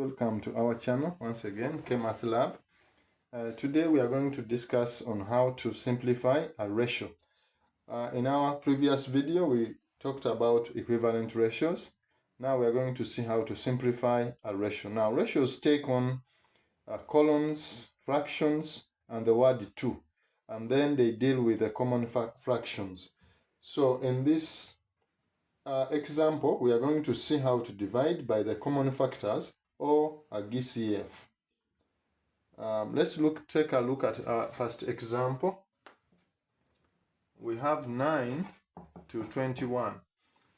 Welcome to our channel once again, Chemath Lab. Today we are going to discuss on how to simplify a ratio. In our previous video we talked about equivalent ratios. Now we are going to see how to simplify a ratio. Now ratios take on columns, fractions, and the word to, and then they deal with the common fractions. So in this example, we are going to see how to divide by the common factors or a GCF. Let's take a look at our first example. We have 9 to 21.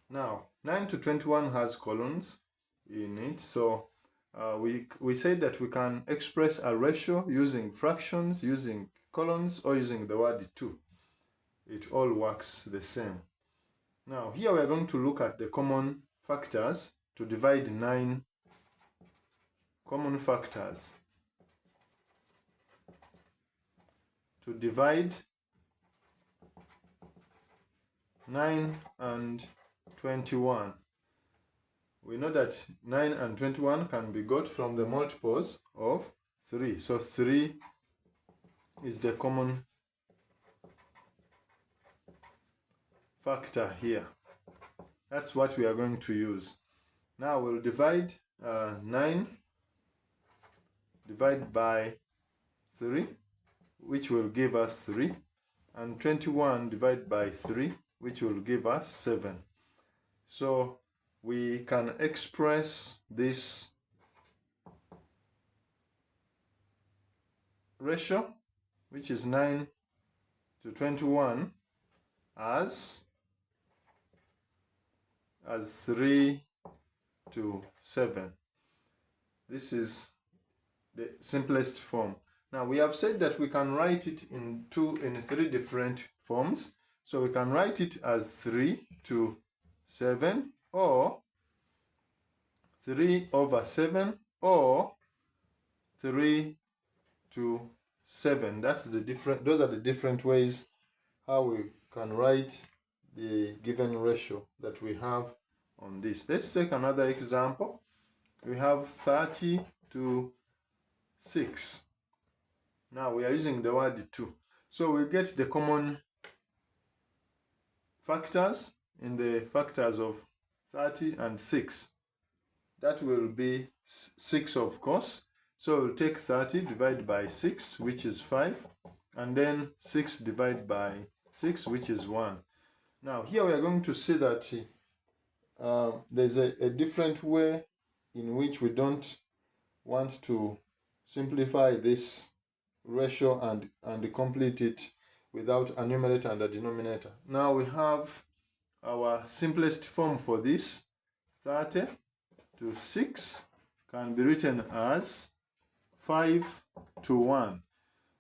Now, 9 to 21 has columns in it, so we said that we can express a ratio using fractions, using columns, or using the word to. It all works the same. Now, here we are going to look at the common factors to divide 9 common factors to divide 9 and 21. We know that 9 and 21 can be got from the multiples of 3. So 3 is the common factor here. That's what we are going to use. Now we'll divide 9 by 3, which will give us 3, and 21 divided by 3, which will give us 7. So we can express this ratio, which is 9 to 21, as 3 to 7. This is the simplest form. Now we have said that we can write it in 3 different forms. So we can write it as 3 to 7, or 3 over 7, or 3 to 7. Those are the different ways how we can write the given ratio that we have on this. Let's take another example. We have 30 to 6. Now we are using the word to. So we get the common factors in the factors of 30 and 6. That will be 6, of course. So we'll take 30 divided by 6, which is 5, and then 6 divided by 6, which is 1. Now here we are going to see that there's a different way in which we don't want to simplify this ratio and complete it without a numerator and a denominator. Now we have our simplest form for this. 30 to 6 can be written as 5 to 1.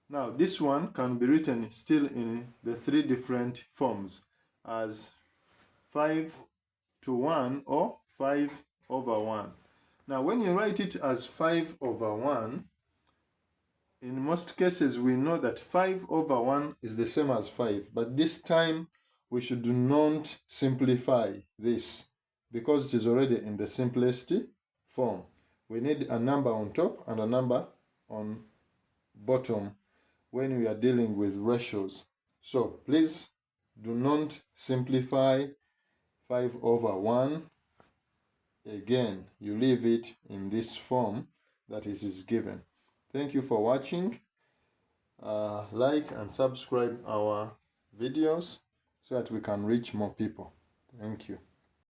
Now this one can be written still in the 3 different forms as 5 to 1 or 5 over 1. Now when you write it as 5 over 1, in most cases we know that 5 over 1 is the same as 5, but this time we should not simplify this because it is already in the simplest form. We need a number on top and a number on bottom when we are dealing with ratios. So please do not simplify 5 over 1. Again, you leave it in this form that is given. Thank you for watching. Like and subscribe our videos so that we can reach more people. Thank you.